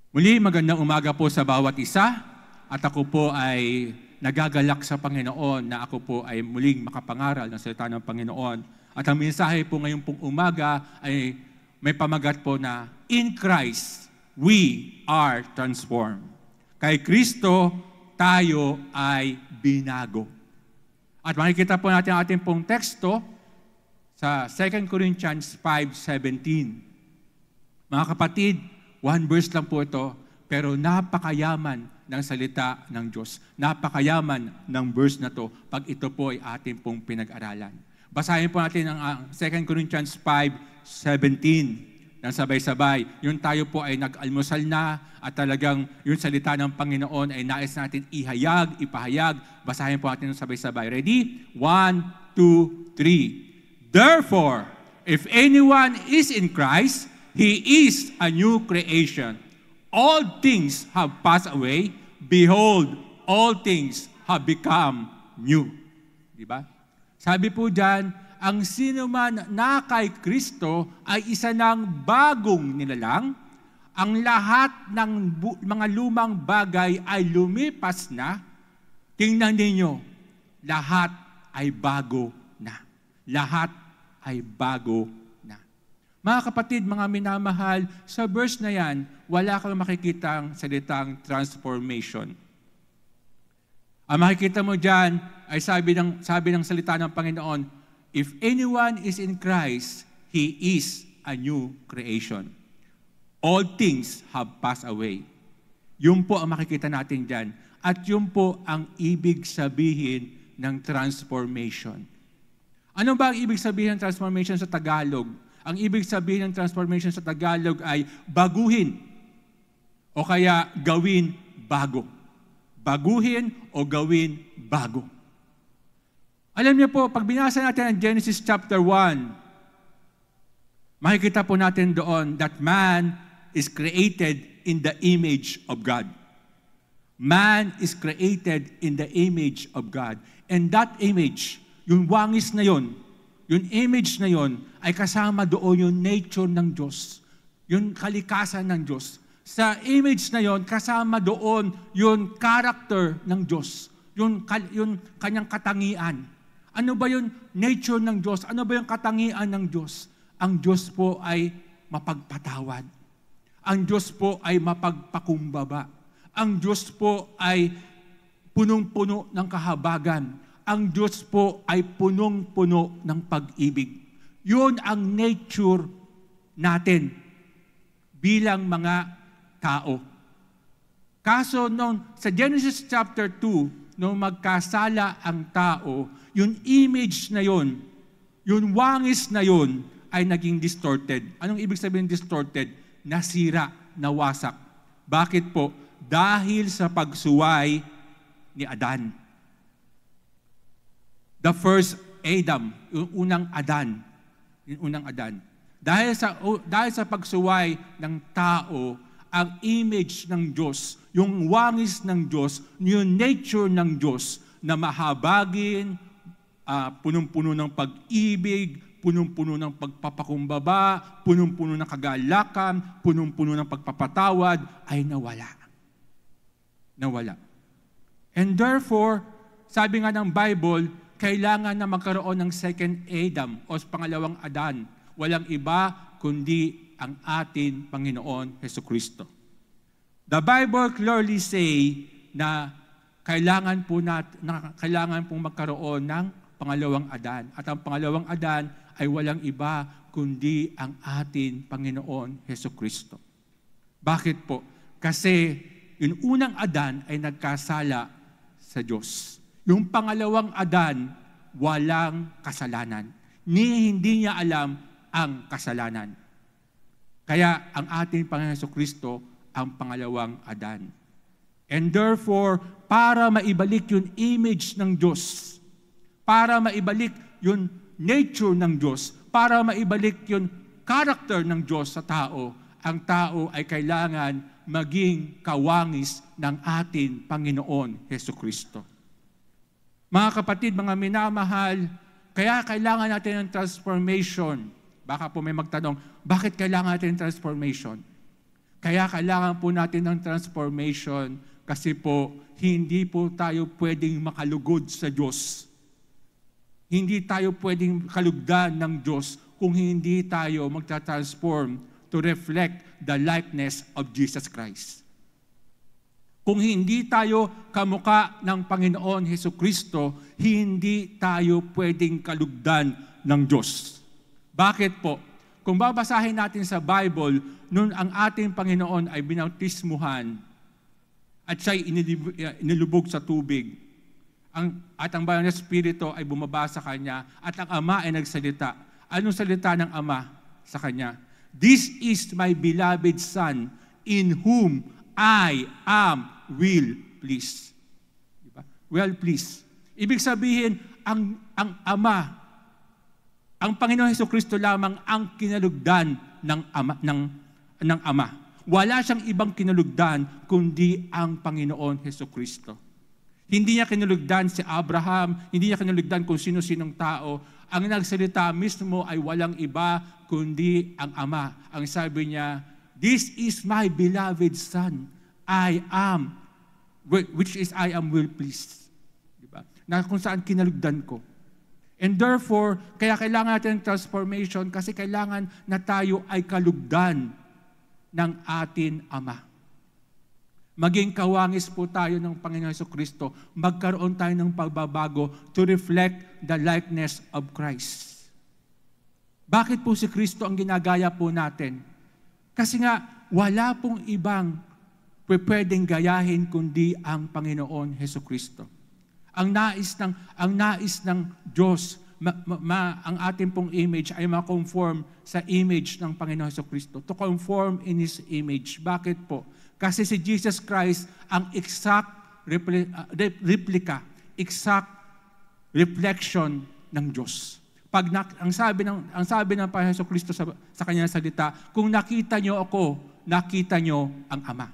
Muli, magandang umaga po sa bawat isa at ako po ay nagagalak sa Panginoon na ako po ay muling makapangaral ng salita ng Panginoon. At ang mensahe po ngayong pong umaga ay may pamagat po na In Christ, we are transformed. Kay Kristo, tayo ay binago. At makikita po natin ang ating pong teksto sa 2 Corinthians 5:17. Mga kapatid, one verse lang po ito, pero napakayaman ng salita ng Diyos. Napakayaman ng verse na to pag ito po ay ating pong pinag-aralan. Basahin po natin ang 2 Corinthians 5:17 ng sabay-sabay. Yun tayo po ay nag-almusal na at talagang yung salita ng Panginoon ay nais natin ipahayag. Basahin po natin ng sabay-sabay. Ready? 1, 2, 3. Therefore, if anyone is in Christ, he is a new creation. All things have passed away. Behold, all things have become new. Diba? Sabi po dyan, ang sino man na kay Kristo ay isa ng bagong nilalang. Ang lahat ng mga lumang bagay ay lumipas na. Tingnan ninyo, lahat ay bago na. Lahat ay bago na. Mga kapatid, mga minamahal, sa verse na yan, wala kang makikitang salitang transformation. Ang makikita mo dyan ay sabi ng salita ng Panginoon, if anyone is in Christ, he is a new creation. All things have passed away. Yun po ang makikita natin dyan. At yun po ang ibig sabihin ng transformation. Ano ba ang ibig sabihin ng transformation sa Tagalog? Ang ibig sabihin ng transformation sa Tagalog ay baguhin o kaya gawin bago. Baguhin o gawin bago. Alam niyo po, pag binasa natin ang Genesis chapter 1, makikita po natin doon that man is created in the image of God. Man is created in the image of God. And that image, yung wangis na yon, yung image na yon, ay kasama doon yung nature ng Diyos, yung kalikasan ng Diyos. Sa image na yon, kasama doon yung character ng Diyos, yung kanyang katangian. Ano ba yung nature ng Diyos? Ano ba yung katangian ng Diyos? Ang Diyos po ay mapagpatawad. Ang Diyos po ay mapagpakumbaba. Ang Diyos po ay punong-puno ng kahabagan. Ang Diyos po ay punong-puno ng pag-ibig. Yun ang nature natin bilang mga tao. Kaso sa Genesis chapter 2, nung magkasala ang tao, yung image na yun, yung wangis na yun, ay naging distorted. Anong ibig sabihin distorted? Nasira, nawasak. Bakit po? Dahil sa pagsuway ni Adan. The first Adam, yung unang Adan. Yung unang Adan. Dahil sa pagsuway ng tao, ang image ng Diyos, yung wangis ng Diyos, yung nature ng Diyos na mahabagin, punong-puno ng pag-ibig, punong-puno ng pagpapakumbaba, punong-puno ng kagalakan, punong-puno ng pagpapatawad, ay nawala. Nawala. And therefore, sabi nga ng Bible, kailangan na magkaroon ng second Adam o pangalawang Adan. Walang iba kundi ang atin Panginoon Jesucristo. The Bible clearly say na kailangan pong magkaroon ng pangalawang Adan. At ang pangalawang Adan ay walang iba kundi ang atin Panginoon Jesucristo. Bakit po? Kasi yung unang Adan ay nagkasala sa Diyos. Yung pangalawang Adan, walang kasalanan. Hindi niya alam ang kasalanan. Kaya ang ating Panginoon Jesucristo ang pangalawang Adan. And therefore, para maibalik yung image ng Diyos, para maibalik yung nature ng Diyos, para maibalik yung character ng Diyos sa tao, ang tao ay kailangan maging kawangis ng atin Panginoon Jesucristo. Mga kapatid, mga minamahal, kaya kailangan natin ng transformation. Baka po may magtanong, bakit kailangan natin ng transformation? Kaya kailangan po natin ng transformation kasi po hindi po tayo pwedeng makalugod sa Diyos. Hindi tayo pwedeng kalugdan ng Diyos kung hindi tayo magta-transform to reflect the likeness of Jesus Christ. Kung hindi tayo kamukha ng Panginoon Hesukristo, hindi tayo pwedeng kalugdan ng Diyos. Bakit po? Kung babasahin natin sa Bible, noon ang ating Panginoon ay binautismuhan at siya'y inilubog sa tubig. At ang banal na Espiritu ay bumaba sa Kanya at ang Ama ay nagsalita. Anong salita ng Ama sa Kanya? This is my beloved Son, in whom I am well pleased. Diba? Well pleased. Ibig sabihin, ang Ama, ang Panginoon Hesukristo lamang ang kinalugdan ng Ama. Wala siyang ibang kinalugdan kundi ang Panginoon Hesukristo. Hindi niya kinalugdan si Abraham, hindi niya kinalugdan kung sino-sinong tao. Ang nagsalita mismo ay walang iba kundi ang Ama. Ang sabi niya, this is my beloved Son, which is I am well pleased. Diba? Na kung saan kinalugdan ko. And therefore, kaya kailangan natin ng transformation kasi kailangan na tayo ay kalugdan ng atin Ama. Maging kawangis po tayo ng Panginoon Hesukristo, magkaroon tayo ng pagbabago to reflect the likeness of Christ. Bakit po si Kristo ang ginagaya po natin? Kasi nga, wala pong ibang pwedeng gayahin kundi ang Panginoon Hesukristo. Ang nais ng Diyos, ang ating pong image ay ma-conform sa image ng Panginoon Hesukristo. To conform in His image. Bakit po? Kasi si Jesus Christ ang exact replica, exact reflection ng Diyos. Ang sabi ng Panginoon Hesukristo sa kanyang salita, kung nakita niyo ako, nakita niyo ang Ama.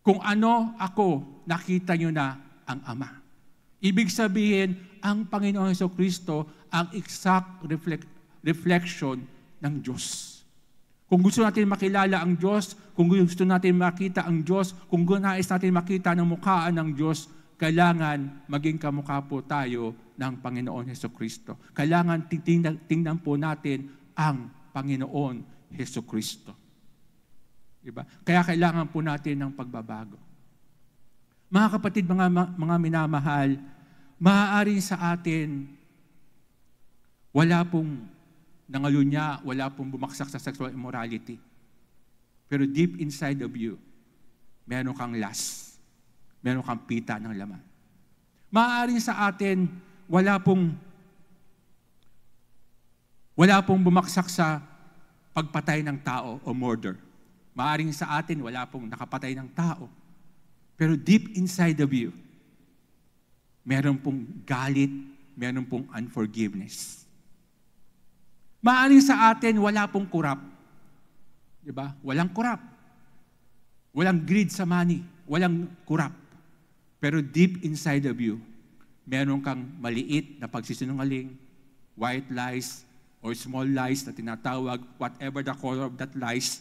Kung ano ako, nakita niyo na ang Ama. Ibig sabihin, ang Panginoon Hesukristo ang exact reflection ng Diyos. Kung gusto natin makilala ang Diyos, kung gusto natin makita ang Diyos, kung nais natin makita ng mukhaan ng Diyos, kailangan maging kamukha po tayo ng Panginoon Hesukristo. Kailangan tingnan po natin ang Panginoon Hesukristo. Diba? Kaya kailangan po natin ng pagbabago. Mga kapatid, mga minamahal, maaari sa atin, wala pong nangalunya, wala pong bumaksak sa sexual immorality. Pero deep inside of you, meron kang lust. Meron kang pita ng laman. Maaaring sa atin, wala pong bumaksak sa pagpatay ng tao o murder. Maaaring sa atin, wala pong nakapatay ng tao. Pero deep inside of you, meron pong galit, meron pong unforgiveness. Maaaring sa atin, wala pong kurap. Diba? Walang kurap. Walang greed sa money. Walang kurap. Pero deep inside of you, meron kang maliit na pagsisinungaling, white lies, or small lies na tinatawag, whatever the color of that lies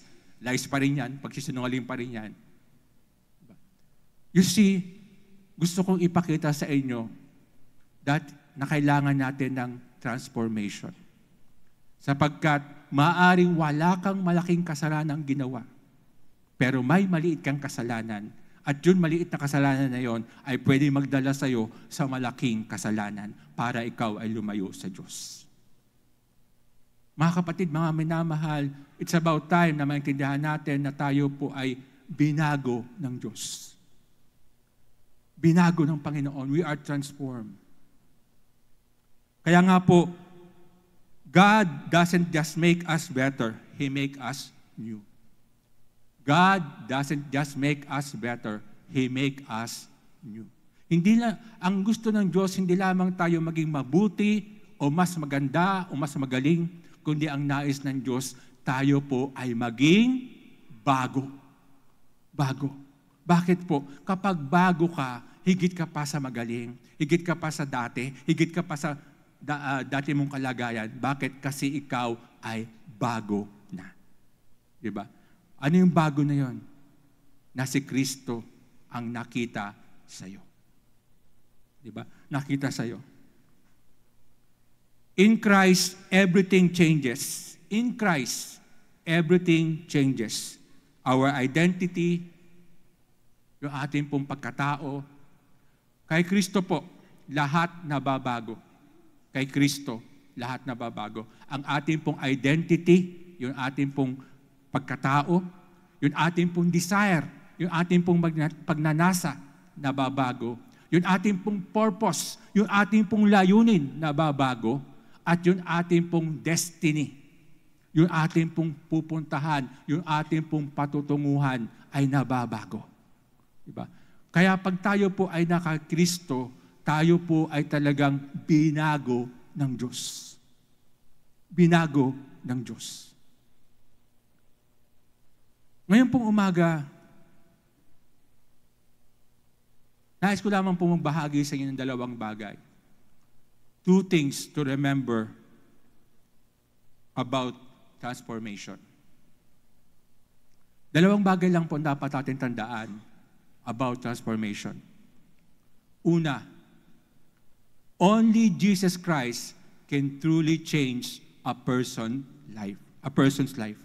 pa rin yan, pagsisinungaling pa rin yan. Diba? You see, gusto kong ipakita sa inyo that na kailangan natin ng transformation. Sapagkat maaaring wala kang malaking kasalanang ginawa, pero may maliit kang kasalanan. At yun maliit na kasalanan na yon ay pwede magdala sa iyo sa malaking kasalanan para ikaw ay lumayo sa Diyos. Mga kapatid, mga minamahal, it's about time na maintindihan natin na tayo po ay binago ng Diyos. Binago ng Panginoon. We are transformed. Kaya nga po, God doesn't just make us better, He make us new. God doesn't just make us better, He make us new. Ang gusto ng Diyos, hindi lamang tayo maging mabuti o mas maganda o mas magaling, kundi ang nais ng Diyos, tayo po ay maging bago. Bago. Bakit po? Kapag bago ka, higit ka pa sa magaling, higit ka pa sa dati, higit ka pa sa dati mong kalagayan. Bakit? Kasi ikaw ay bago na. Diba? Ano yung bago na yon? Na si Kristo ang nakita sa'yo. Diba? Nakita sa'yo. In Christ, everything changes. In Christ, everything changes. Our identity, yung ating pong pagkatao. Kay Kristo po, lahat nababago. Kay Kristo, lahat nababago. Ang ating pong identity, yung ating pong pagkatao, yung ating pong desire, yung ating pong pagnanasa, nababago. Yung ating pong purpose, yung ating pong layunin, nababago. At yung ating pong destiny, yung ating pong pupuntahan, yung ating pong patutunguhan ay nababago. Diba? Kaya pag tayo po ay naka-Kristo, tayo po ay talagang binago ng Diyos. Binago ng Diyos. Ngayon pong umaga, nais ko lamang pong magbahagi sa inyo ng dalawang bagay. Two things to remember about transformation. Dalawang bagay lang po dapat natin tandaan about transformation. Una, only Jesus Christ can truly change a person's life.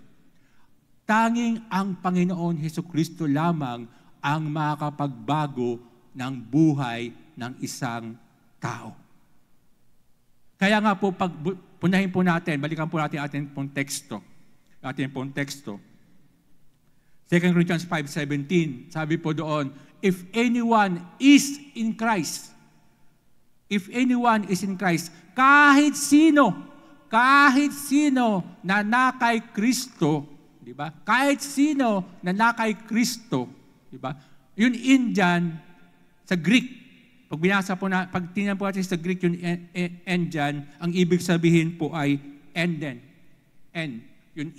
Tanging ang Panginoon Hesukristo lamang ang makakapagbago ng buhay ng isang tao. Kaya nga po, punahin po natin, balikan po natin ating pong teksto. 2 Corinthians 5:17, sabi po doon, if anyone is in Christ, kahit sino na nakay Kristo, di ba? Kahit sino na nakay Kristo, di ba? Yun Indian sa Greek. Pag tingnan po natin sa Greek yung Indian, ang ibig sabihin po ay enden. Yung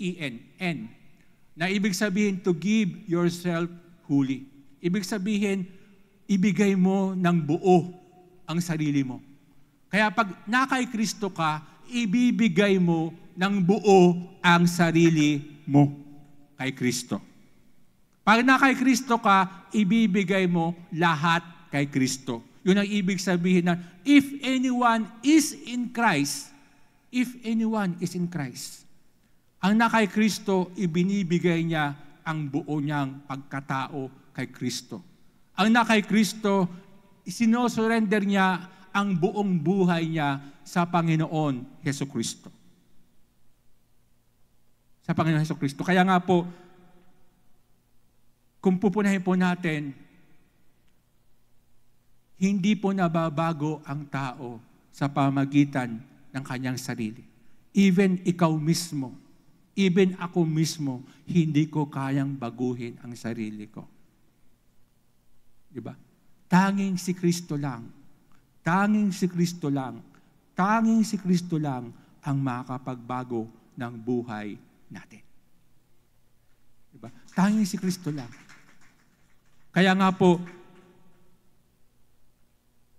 en. Na ibig sabihin to give yourself wholly. Ibig sabihin, ibigay mo ng buo ang sarili mo. Kaya pag nakay Kristo ka, ibibigay mo ng buo ang sarili mo kay Kristo. Pag nakay Kristo ka, ibibigay mo lahat kay Kristo. Yun ang ibig sabihin na if anyone is in Christ, ang nakay Kristo, ibinibigay niya ang buo niyang pagkatao kay Kristo. Ang nakay Kristo, sinosurrender niya ang buong buhay niya sa Panginoon Hesukristo. Sa Panginoon Hesukristo. Kaya nga po, kung pupunahin po natin, hindi po nababago ang tao sa pamagitan ng kanyang sarili. Even ikaw mismo, even ako mismo, hindi ko kayang baguhin ang sarili ko. Diba? Tanging si Kristo lang ang makakapagbago ng buhay natin. Diba? Tanging si Kristo lang. Kaya nga po,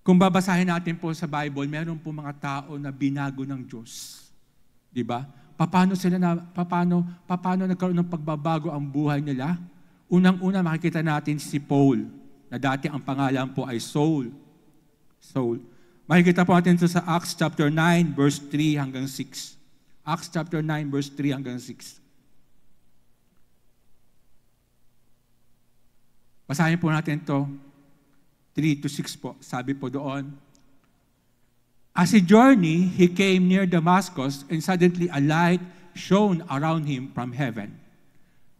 kung babasahin natin po sa Bible, meron po mga tao na binago ng Diyos. Di ba? Paano nagkaroon ng pagbabago ang buhay nila? Unang-una makikita natin si Paul, na dati ang pangalan po ay Saul. Makikita po natin ito sa Acts chapter 9, verse 3 hanggang 6. Acts chapter 9, verse 3 hanggang 6. Basahin po natin ito. 3-6 po. Sabi po doon, as he journeyed, he came near Damascus, and suddenly a light shone around him from heaven.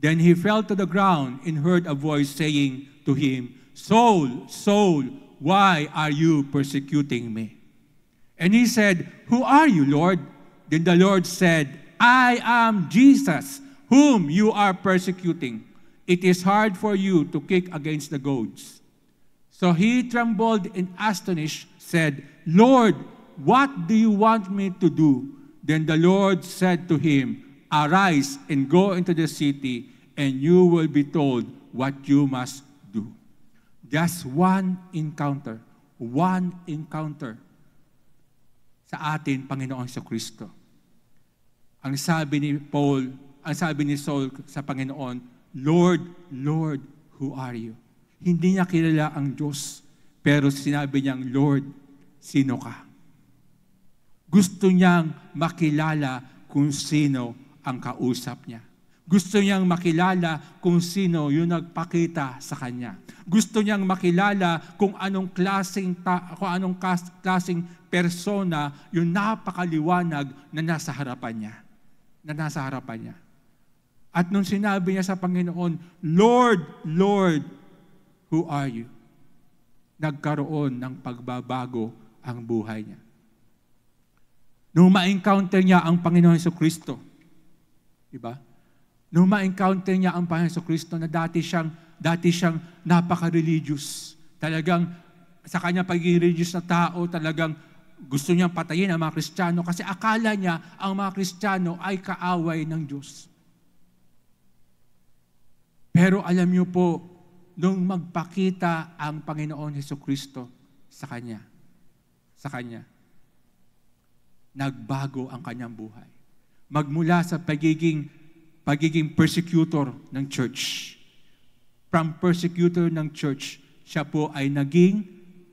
Then he fell to the ground and heard a voice saying to him, Saul, Saul, why are you persecuting me? And he said, who are you, Lord? Then the Lord said, I am Jesus, whom you are persecuting. It is hard for you to kick against the goads. So he trembled and astonished, said, Lord, what do you want me to do? Then the Lord said to him, arise and go into the city, and you will be told what you must do. Just one encounter sa atin, Panginoong Jesucristo. Ang sabi ni Saul sa Panginoon, Lord, Lord, who are you? Hindi niya kilala ang Diyos, pero sinabi niyang, Lord, sino ka? Gusto niyang makilala kung sino ang kausap niya. Gusto niyang makilala kung sino yung nagpakita sa kanya. Gusto niyang makilala kung anong klaseng persona yung napakaliwanag na nasa harapan niya. At nung sinabi niya sa Panginoon, Lord, Lord, who are you? Nagkaroon ng pagbabago ang buhay niya. Nung ma-encounter niya ang Panginoon Jesucristo, diba? Nung ma-encounter niya ang Panginoon Jesucristo na dati siyang napaka-religious. Talagang sa kanya pagiging religious na tao, talagang gusto niyang patayin ang mga Kristiyano kasi akala niya ang mga Kristiyano ay kaaway ng Diyos. Pero alam niyo po, nung magpakita ang Panginoon Jesucristo sa kanya, nagbago ang kanyang buhay. Magmula sa pagiging persecutor ng church. From persecutor ng church, siya po ay naging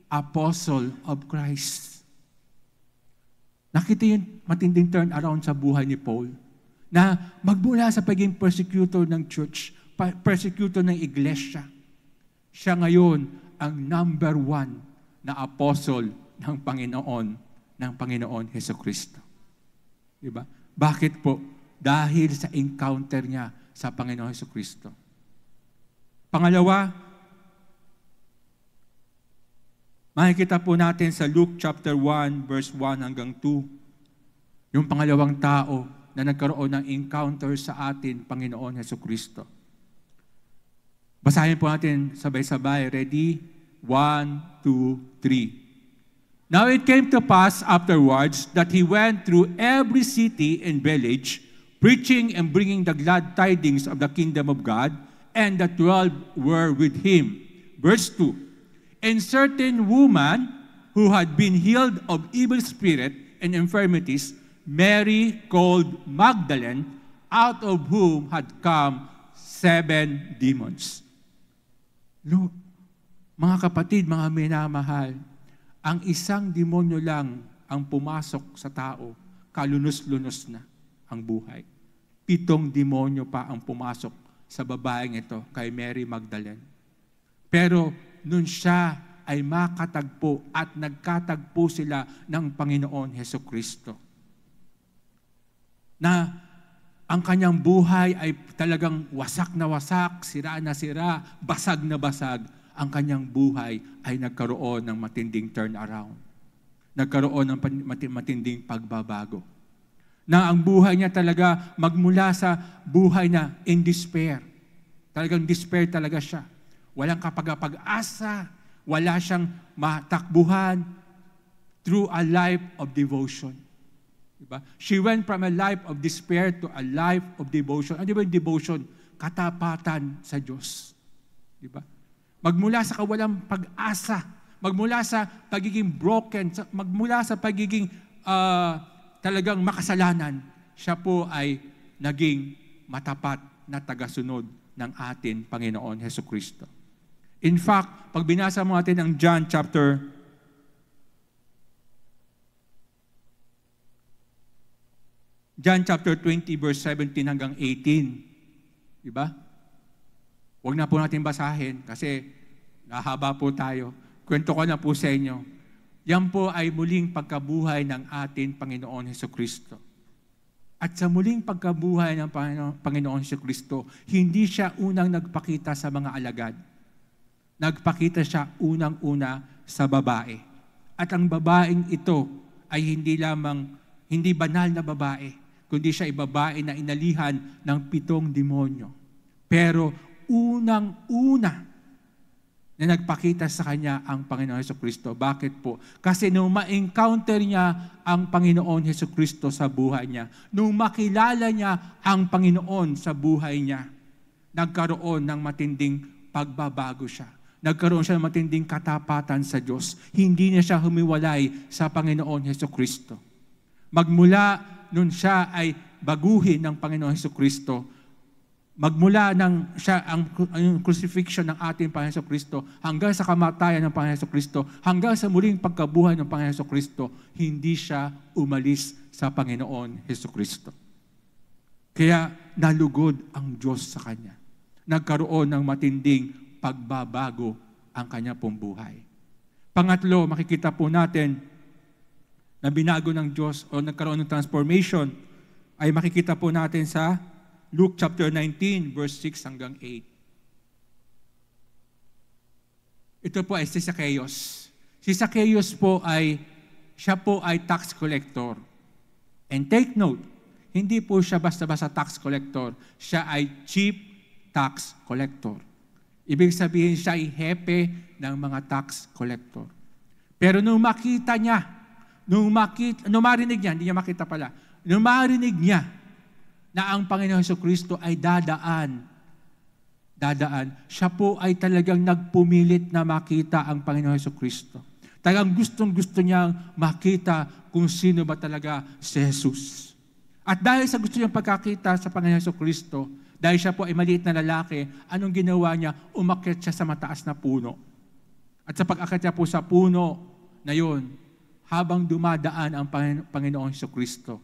apostle of Christ. Nakita yung matinding turn around sa buhay ni Paul na magmula sa pagiging persecutor ng church, persecutor ng iglesia, siya ngayon ang number 1 na apostle ng Panginoon Jesucristo. Diba? Bakit po? Dahil sa encounter niya sa Panginoon Jesucristo. Pangalawa, makikita po natin sa Luke chapter 1, verse 1 hanggang 2, yung pangalawang tao na nagkaroon ng encounter sa atin, Panginoon Jesucristo. Basahin po natin sabay-sabay. Ready? 1, 2, 3. Now it came to pass afterwards that he went through every city and village, preaching and bringing the glad tidings of the kingdom of God, and the 12 were with him. Verse 2. And certain woman who had been healed of evil spirit and infirmities, Mary called Magdalene, out of whom had come 7 demons. Look, mga kapatid, mga minamahal, ang isang demonyo lang ang pumasok sa tao, kalunos-lunos na ang buhay. 7 demonyo pa ang pumasok sa babaeng ito, kay Mary Magdalene. Pero nun siya ay makatagpo at nagkatagpo sila ng Panginoon Jesucristo, na ang kanyang buhay ay talagang wasak na wasak, sira na sira, basag na basag. Ang kanyang buhay ay nagkaroon ng matinding turnaround. Nagkaroon ng matinding pagbabago. Na ang buhay niya talaga magmula sa buhay na in despair. Talagang despair talaga siya. Walang kapag-asa, wala siyang matakbuhan through a life of devotion. Diba? She went from a life of despair to a life of devotion. Ano ba yung devotion? Katapatan sa Diyos. Diba? Magmula sa kawalang pag-asa, magmula sa pagiging broken, magmula sa pagiging talagang makasalanan, siya po ay naging matapat na tagasunod ng atin Panginoon Jesucristo. In fact, pag binasa mo natin ang John chapter 20 verse 17 hanggang 18. Diba? Huwag na po natin basahin kasi nahaba po tayo. Kwento ko na po sa inyo. Yan po ay muling pagkabuhay ng atin Panginoon Jesucristo. At sa muling pagkabuhay ng Panginoon Jesucristo, hindi siya unang nagpakita sa mga alagad. Nagpakita siya unang-una sa babae. At ang babaeng ito ay hindi banal na babae, kundi siya ay babae na inalihan ng 7 demonyo. Pero unang-una na nagpakita sa kanya ang Panginoon Jesucristo. Bakit po? Kasi nung ma-encounter niya ang Panginoon Jesucristo sa buhay niya, nung makilala niya ang Panginoon sa buhay niya, nagkaroon ng matinding pagbabago siya. Nagkaroon siya ng matinding katapatan sa Diyos. Hindi niya siya humiwalay sa Panginoon Jesucristo. Magmula nun siya ay baguhin ng Panginoon Jesucristo, magmula ng siya ang crucifixion ng ating Panginoon Jesucristo hanggang sa kamatayan ng Panginoon Jesucristo, hanggang sa muling pagkabuhay ng Panginoon Jesucristo, hindi siya umalis sa Panginoon Jesucristo. Kaya nalugod ang Diyos sa kanya. Nagkaroon ng matinding pagbabago ang kanya pong buhay. Pangatlo, makikita po natin na binago ng Diyos o nagkaroon ng transformation ay makikita po natin sa Luke chapter 19, verse 6 hanggang 8. Ito po ay si Zacchaeus. Si Zacchaeus po siya po ay tax collector. And take note, hindi po siya basta-basta tax collector. Siya ay chief tax collector. Ibig sabihin siya ay hepe ng mga tax collector. Pero nung makita niya, nung marinig niya, hindi niya makita pala, nung marinig niya na ang Panginoon Jesucristo ay dadaan, siya po ay talagang nagpumilit na makita ang Panginoon Jesucristo. Talagang gustong-gusto niyang makita kung sino ba talaga si Jesus. At dahil sa gusto niyang pagkakita sa Panginoon Jesucristo, dahil siya po ay maliit na lalaki, anong ginawa niya? Umakyat siya sa mataas na puno. At sa pag-akyat niya po sa puno na yun, habang dumadaan ang Panginoong Jesucristo,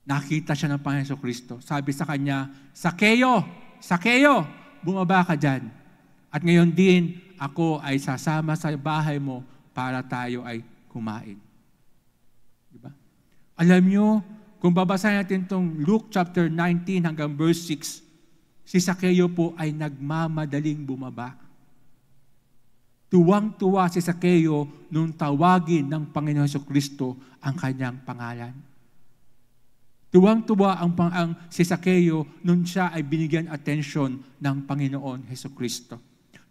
nakita siya ng Panginoon Jesucristo. Sabi sa kanya, Zacchaeus, bumaba ka dyan. At ngayon din, ako ay sasama sa bahay mo para tayo ay kumain. Diba? Alam nyo, kung babasahin natin itong Luke chapter 19 hanggang verse 6, si Zacchaeus po ay nagmamadaling bumaba. Tuwang-tuwa si Zacchaeus nung tawagin ng Panginoon Jesucristo ang kanyang pangalan. Tuwang-tuwa ang si Zacchaeus nung siya ay binigyan atensyon ng Panginoon Jesucristo.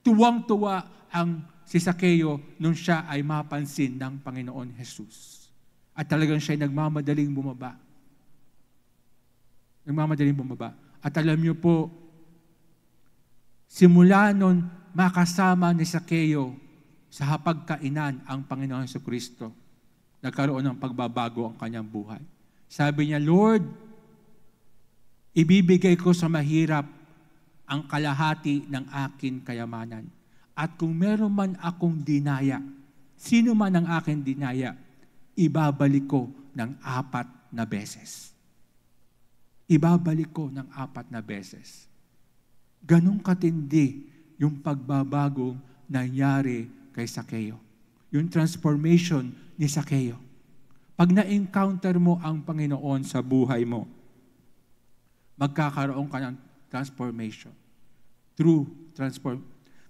Tuwang-tuwa ang si Zacchaeus nung siya ay mapansin ng Panginoon Jesus. At talagang siya ay nagmamadaling bumaba. At alam niyo po, simula nun makasama ni Zacchaeus sa hapagkainan ang Panginoon Jesucristo, nagkaroon ng pagbabago ang kanyang buhay. Sabi niya, Lord, ibibigay ko sa mahirap ang kalahati ng akin kayamanan. At kung meron man akong dinaya, sino man ang akin dinaya, ibabalik ko ng 4 na beses. Ibabalik ko ng 4 na beses. Ganong katindi yung pagbabagong nangyari kay Zacchaeus. Yung transformation ni Zacchaeus. Pag na-encounter mo ang Panginoon sa buhay mo, magkakaroon ka ng transformation.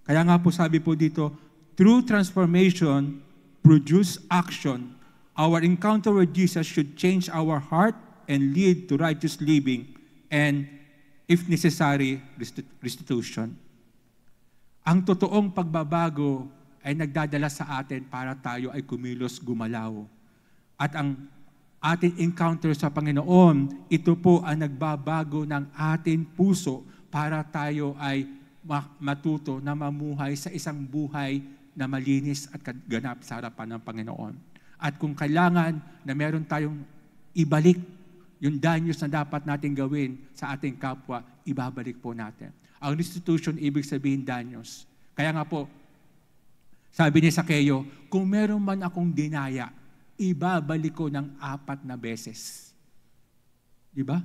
Kaya nga po sabi po dito, true transformation produce action. Our encounter with Jesus should change our heart and lead to righteous living and, if necessary, restitution. Ang totoong pagbabago ay nagdadala sa atin para tayo ay kumilos, gumalaw. At ang ating encounter sa Panginoon, ito po ang nagbabago ng ating puso para tayo ay matuto na mamuhay sa isang buhay na malinis at ganap sa harapan ng Panginoon. At kung kailangan na meron tayong ibalik yung danyos na dapat natin gawin sa ating kapwa, ibabalik po natin. Ang restitution, ibig sabihin danyos. Kaya nga po, sabi ni Zacchaeus, kung meron man akong dinaya, ibabalik ko ng 4 na beses. Di ba?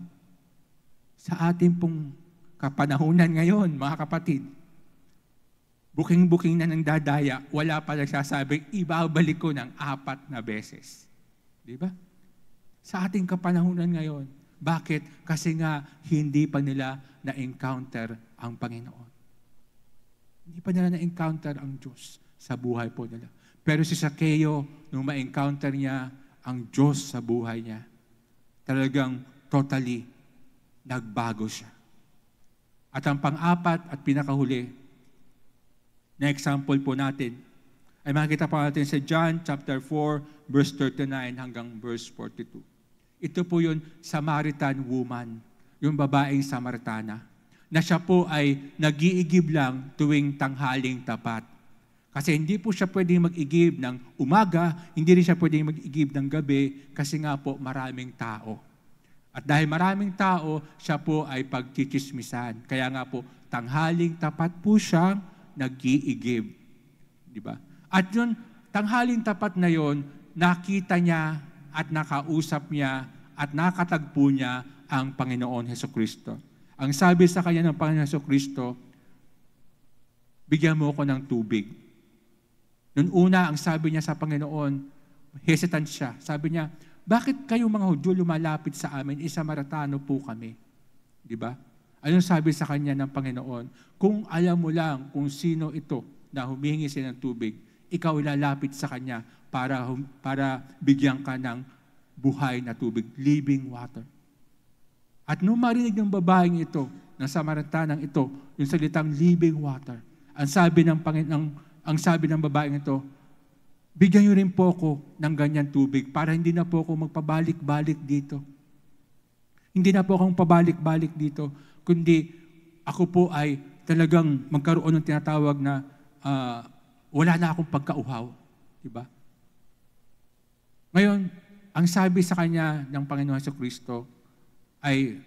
Sa ating pong kapanahunan ngayon, mga kapatid, buking-buking na ng dadaya, wala pa nagsasabing, ibabalik ko ng 4 na beses. Di ba? Sa ating kapanahunan ngayon. Bakit? Kasi nga, hindi pa nila na-encounter ang Panginoon. Hindi pa nila na-encounter ang Diyos sa buhay po nila. Pero si Zacchaeus, nung ma-encounter niya ang Diyos sa buhay niya, talagang totally nagbago siya. At ang pang-4 at pinakahuli na example po natin, ay makikita po natin sa John chapter 4, verse 39 hanggang verse 42. Ito po yung Samaritan woman, yung babaeng Samaritana, na siya po ay nag-iigib lang tuwing tanghaling tapat. Kasi hindi po siya pwedeng mag-igib ng umaga, hindi rin siya pwedeng mag-igib ng gabi, kasi nga po maraming tao. At dahil maraming tao, siya po ay pagchichismisan. Kaya nga po, tanghaling tapat po siyang nag-iigib. Di ba? At yun, tanghaling tapat na yon, nakita niya at nakausap niya at nakatagpo niya ang Panginoon Hesukristo. Ang sabi sa kanya ng Panginoon Hesukristo, bigyan mo ako ng tubig. Noong una, ang sabi niya sa Panginoon, hesitant siya. Sabi niya, bakit kayo mga Hudyo lumalapit sa amin? Samaritano po kami. Di ba? Anong sabi sa kanya ng Panginoon? Kung alam mo lang kung sino ito na humihingi siya ng tubig, ikaw lalapit sa kanya para bigyan ka ng buhay na tubig, living water. At nung marinig ng babaeng ito, ng Samaritanang ito, yung salitang living water, ang sabi ng babaeng ito, bigyan niyo rin po ako ng ganyan tubig para hindi na po ako magpabalik-balik dito. Hindi na po akong pabalik-balik dito, kundi ako po ay talagang magkaroon ng tinatawag na wala na akong pagkauhaw. Diba? Ngayon, ang sabi sa kanya ng Panginoon Hesukristo ay,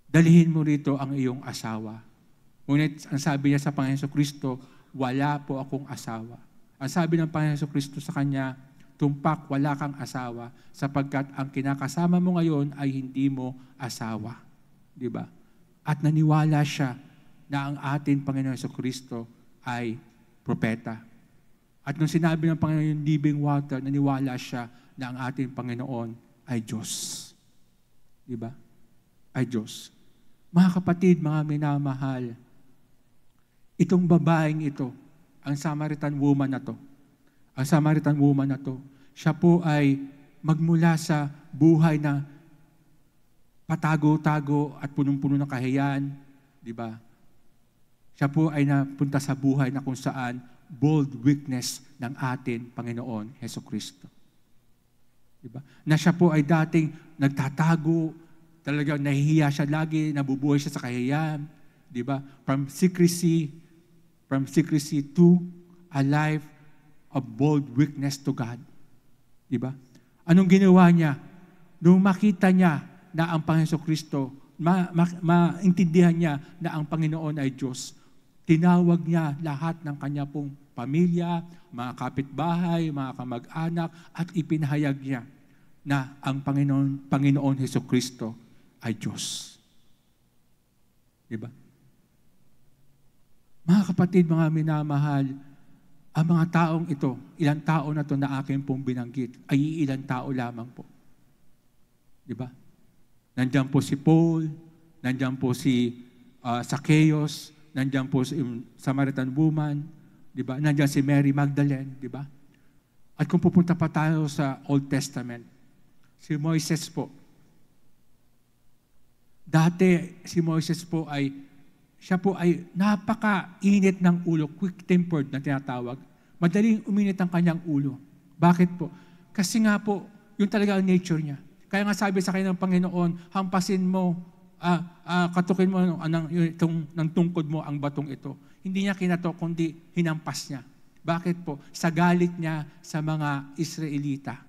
dalhin mo rito ang iyong asawa. Ngunit ang sabi niya sa Panginoon Hesukristo, wala po akong asawa. Ang sabi ng Panginoon Hesukristo sa kanya, tumpak, wala kang asawa, sapagkat ang kinakasama mo ngayon ay hindi mo asawa. Diba? At naniwala siya na ang ating Panginoon Hesukristo ay propeta. At nung sinabi ng Panginoon yung living water, naniwala siya na ang ating Panginoon ay Diyos. Diba? Ay Diyos. Mga kapatid, mga minamahal, itong babaeng ito, ang Samaritan woman na to, siya po ay magmula sa buhay na patago-tago at punong-puno ng kahiyan, di ba? Siya po ay napunta sa buhay na kung saan bold witness ng atin Panginoon Hesukristo. Di ba? Na siya po ay dating nagtatago, talagang nahihiya siya lagi, nabubuhay siya sa kahiyan, di ba? From secrecy to a life of bold witness to God. Diba? Anong ginawa niya? Nung makita niya na ang Panginoon Hesukristo, maintindihan niya na ang Panginoon ay Diyos, tinawag niya lahat ng kanya pong pamilya, mga kapitbahay, mga kamag-anak, at ipinahayag niya na ang Panginoon Hesukristo ay Diyos. Diba? Mga kapatid, mga minamahal, ang mga taong ito, ilang tao na ito na akin pong binanggit, ay ilang tao lamang po. Diba? Nandiyan po si Paul, nandiyan po si Zacchaeus, nandiyan po si Samaritan woman, diba? Nandiyan si Mary Magdalene, diba? At kung pupunta pa tayo sa Old Testament, si Moises po. Dati si Moises po siya po ay napaka-init ng ulo, quick-tempered na tinatawag. Madaling uminit ang kanyang ulo. Bakit po? Kasi nga po, yun talaga ang nature niya. Kaya nga sabi sa kanya ng Panginoon, hampasin mo, katukin mo ng tungkod mo ang batong ito. Hindi niya kinatok, kundi hinampas niya. Bakit po? Sa galit niya sa mga Israelita.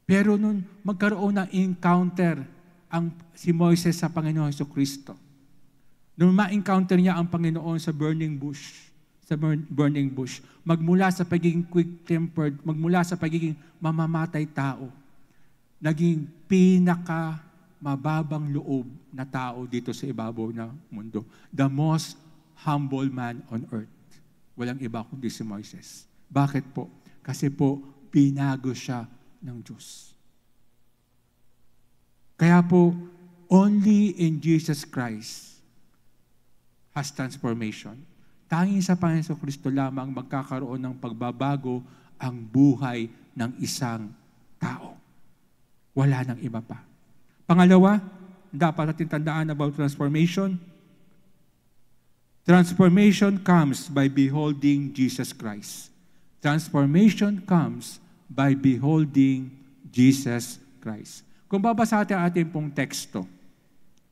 Pero nung magkaroon ng encounter si Moises sa Panginoon Hesukristo, nung ma-encounter niya ang Panginoon sa burning bush, magmula sa pagiging quick-tempered, magmula sa pagiging mamamatay tao, naging pinaka-mababang loob na tao dito sa ibabaw ng mundo. The most humble man on earth. Walang iba kundi si Moises. Bakit po? Kasi po, binago siya ng Diyos. Kaya po, only in Jesus Christ has transformation. Tanging sa Panginoon Jesucristo lamang magkakaroon ng pagbabago ang buhay ng isang tao. Wala nang iba pa. Pangalawa, dapat natin tandaan about transformation. Transformation comes by beholding Jesus Christ. Transformation comes by beholding Jesus Christ. Kung babasa natin ating pong teksto,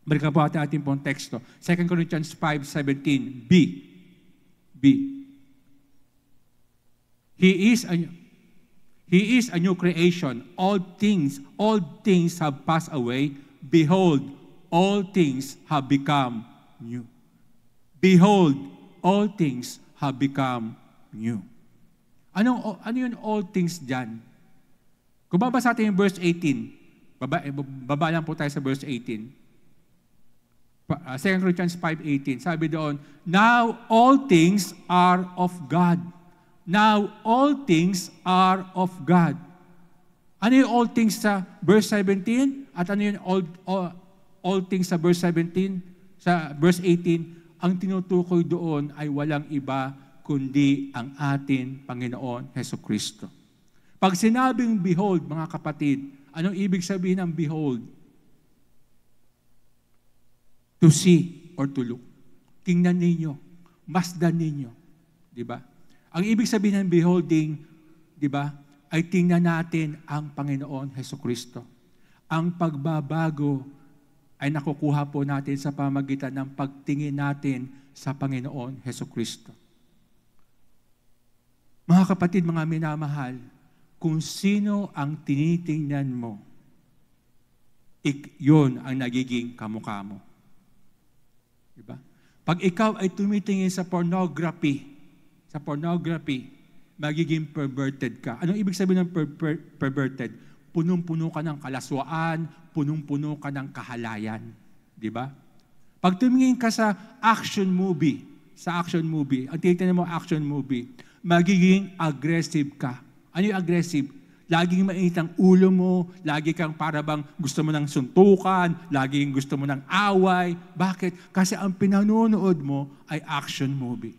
balikan po ating pong teksto, 2 Corinthians 5:17, He He is a new creation. All things have passed away. Behold, all things have become new. Behold, all things have become new. Ano yun all things dyan? Kung babasa natin yung verse 18, baba lang po tayo sa verse 18. 2 Corinthians 5:18, sabi doon, now all things are of God. Now all things are of God. Ano yung all things sa verse 17? At ano yung all things sa verse 17? Sa verse 18, ang tinutukoy doon ay walang iba kundi ang atin Panginoon Hesukristo. Pag sinabing behold, mga kapatid, anong ibig sabihin ng behold? To see or to look. Tingnan ninyo, masdan ninyo. Di ba? Ang ibig sabihin ng beholding, di ba, ay tingnan natin ang Panginoon Hesukristo. Ang pagbabago ay nakukuha po natin sa pamagitan ng pagtingin natin sa Panginoon Hesukristo. Mga kapatid, mga minamahal, kung sino ang tinitingnan mo, yun ang nagiging kamukha mo. Diba? Pag ikaw ay tumitingin sa pornography, magiging perverted ka. Anong ibig sabihin ng perverted? Punong-puno ka ng kalaswaan, punong-puno ka ng kahalayan. Diba? Pag tumingin ka sa action movie, ang tinitingnan mo action movie, magiging aggressive ka. Ano yung aggressive? Laging mainit ang ulo mo, lagi kang parabang gusto mo ng suntukan, laging gusto mo ng away. Bakit? Kasi ang pinanonood mo ay action movie.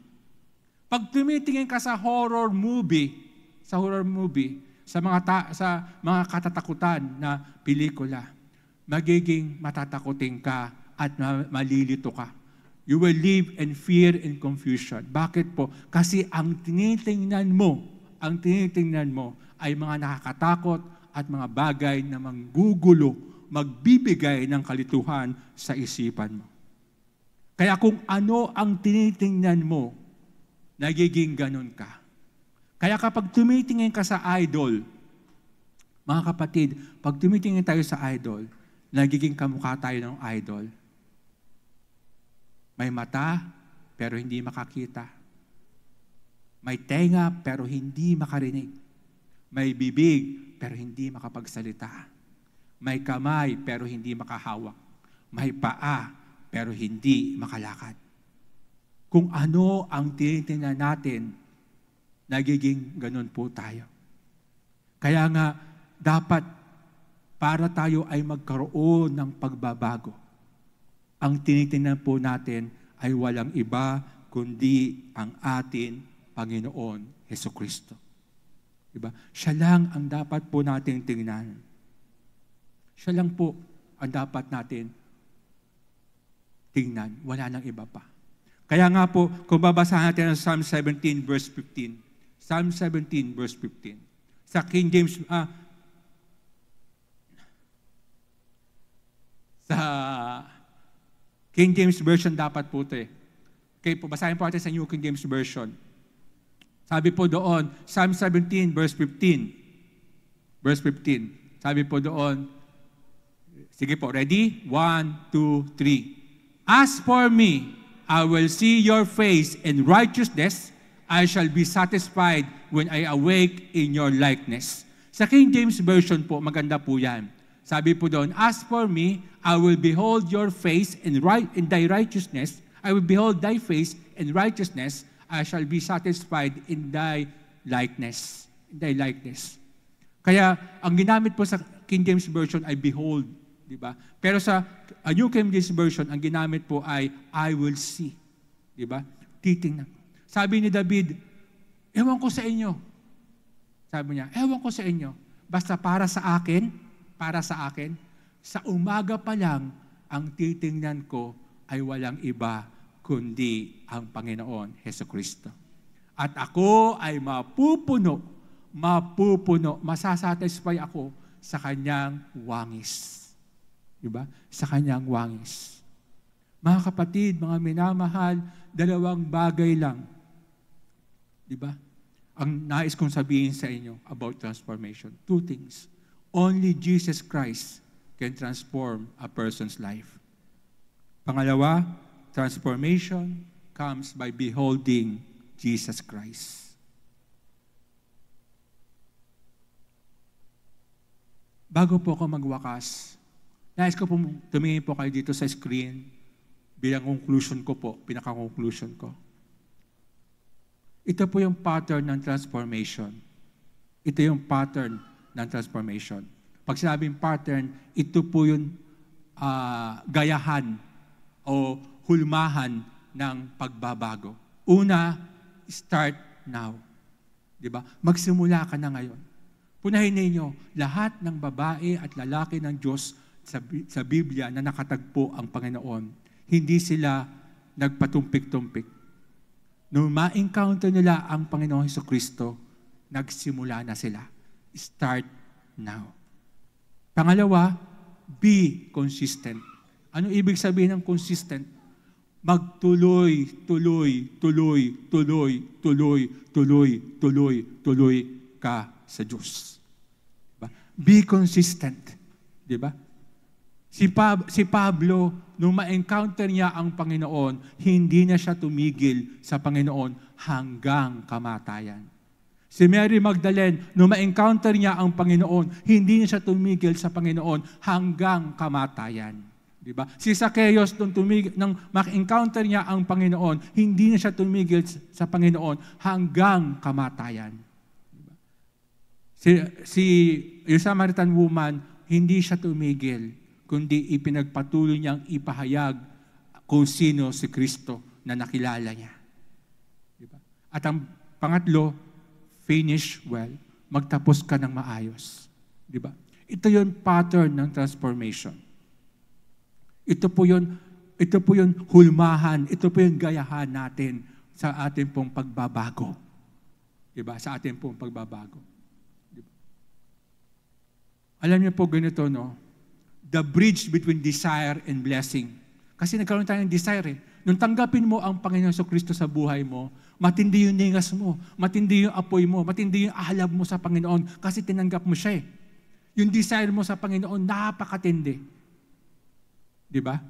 Pag tumitingin ka sa horror movie, sa mga katatakutan na pelikula, magiging matatakutin ka at malilito ka. You will live in fear and confusion. Bakit po? Kasi ang tinitingnan mo ay mga nakakatakot at mga bagay na manggugulo, magbibigay ng kalituhan sa isipan mo. Kaya kung ano ang tinitingnan mo, nagiging ganun ka. Kaya kapag tumitingin ka sa idol, mga kapatid, pag tumitingin tayo sa idol, nagiging kamukha tayo ng idol. May mata, pero hindi makakita. May tenga, pero hindi makarinig. May bibig, pero hindi makapagsalita. May kamay, pero hindi makahawak. May paa, pero hindi makalakad. Kung ano ang tinitingnan natin, nagiging ganun po tayo. Kaya nga, dapat para tayo ay magkaroon ng pagbabago, ang tinitingnan po natin ay walang iba kundi ang atin Panginoon Hesukristo. Diba? Siya lang ang dapat po nating tingnan. Siya lang po ang dapat natin tingnan. Wala nang iba pa. Kaya nga po, kung babasahan natin ang Psalm 17 verse 15. Psalm 17 verse 15. Sa King James, sa King James Version dapat po ito eh. Okay, basahin po natin sa New King James Version. Sabi po doon, Psalm 17, verse 15. Verse 15. Sabi po doon, sige po, ready? 1, 2, 3. As for me, I will see your face in righteousness. I shall be satisfied when I awake in your likeness. Sa King James Version po, maganda po yan. Sabi po doon, as for me, I will behold your face in thy righteousness. I will behold thy face in righteousness. I shall be satisfied in thy likeness. In thy likeness. Kaya, ang ginamit po sa King James Version ay behold. Diba? Pero sa New King James Version, ang ginamit po ay I will see. Diba? Titingnan. Sabi ni David, ewan ko sa inyo. Sabi niya, ewan ko sa inyo. Basta para sa akin, sa umaga pa lang, ang titingnan ko ay walang iba kundi ang Panginoon Hesukristo. At ako ay mapupuno, masasatisfy ako sa kanyang wangis. Diba? Sa kanyang wangis. Mga kapatid, mga minamahal, dalawang bagay lang. Diba? ang nais kong sabihin sa inyo about transformation. Two things. Only Jesus Christ can transform a person's life. Pangalawa, transformation comes by beholding Jesus Christ. Bago po ako magwakas, nais ko po tumingin po kayo dito sa screen bilang conclusion ko po, pinaka-conclusion ko. Ito po yung pattern ng transformation. Ito yung pattern ng transformation. Pag sinabing pattern, ito po yung gayahan o hulmahan ng pagbabago. Una, start now. Diba? Magsimula ka na ngayon. Punahin ninyo, lahat ng babae at lalaki ng Diyos sa Biblia na nakatagpo ang Panginoon, hindi sila nagpatumpik-tumpik. Nung ma-encounter nila ang Panginoong Jesucristo, nagsimula na sila. Start now. Pangalawa, be consistent. Ano ibig sabihin ng consistent? Magtuloy, tuloy, tuloy, tuloy, tuloy, tuloy, tuloy, tuloy ka sa Diyos. Diba? Be consistent. Diba? Si Pablo, nung ma-encounter niya ang Panginoon, hindi na siya tumigil sa Panginoon hanggang kamatayan. Si Mary Magdalene, nung ma-encounter niya ang Panginoon, hindi na siya tumigil sa Panginoon hanggang kamatayan. Diba? Si Zacchaeus, nung ma-encounter niya ang Panginoon, hindi na siya tumigil sa Panginoon hanggang kamatayan. Diba? Yung Samaritan woman, hindi siya tumigil, kundi ipinagpatuloy niyang ipahayag kung sino si Kristo na nakilala niya. Diba? At ang pangatlo, finish well. Magtapos ka ng maayos. Diba? Ito yung pattern ng transformation. Ito po yung hulmahan, ito po yung gayahan natin sa ating pong pagbabago. Diba? Sa ating pong pagbabago. Diba? Alam niyo po ganito, no? The bridge between desire and blessing. Kasi nagkaroon tayo ng desire eh. Nung tanggapin mo ang Panginoon Jesucristo sa buhay mo, matindi yung ningas mo, matindi yung apoy mo, matindi yung ahalab mo sa Panginoon kasi tinanggap mo siya eh. Yung desire mo sa Panginoon, napakatindi. Diba?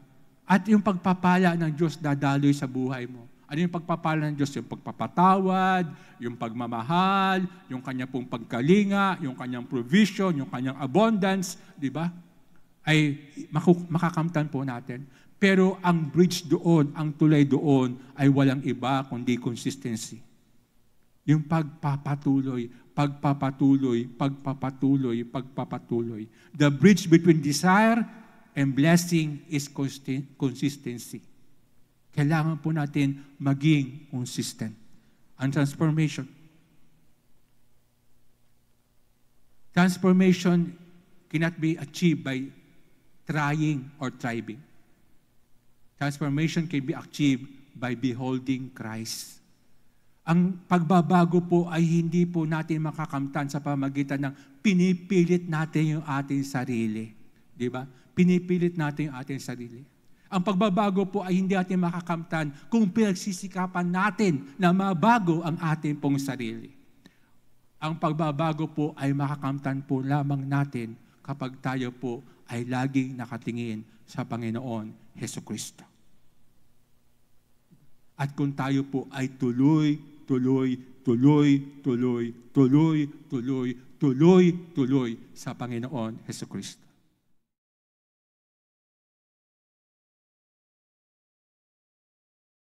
At yung pagpapala ng Diyos dadaloy sa buhay mo. Ano yung pagpapala ng Diyos? Yung pagpapatawad, yung pagmamahal, yung kanya pong pagkalinga, yung kanyang provision, yung kanyang abundance, diba? Ay makakamtan po natin. Pero ang bridge doon, ang tulay doon, ay walang iba kundi consistency. Yung pagpapatuloy, pagpapatuloy, pagpapatuloy, pagpapatuloy. The bridge between desire and blessing is consistency. Kailangan po natin maging consistent. Ang transformation. Transformation cannot be achieved by trying or thriving. Transformation can be achieved by beholding Christ. Ang pagbabago po ay hindi po natin makakamtan sa pamagitan ng pinipilit natin yung ating sarili. Di ba? Pinipilit natin yung ating sarili. Ang pagbabago po ay hindi natin makakamtan kung pinagsisikapan natin na mabago ang ating pong sarili. Ang pagbabago po ay makakamtan po lamang natin kapag tayo po ay laging nakatingin sa Panginoon Jesucristo. At kung tayo po ay tuloy, tuloy, tuloy, tuloy, tuloy, tuloy, tuloy, tuloy sa Panginoon Jesucristo.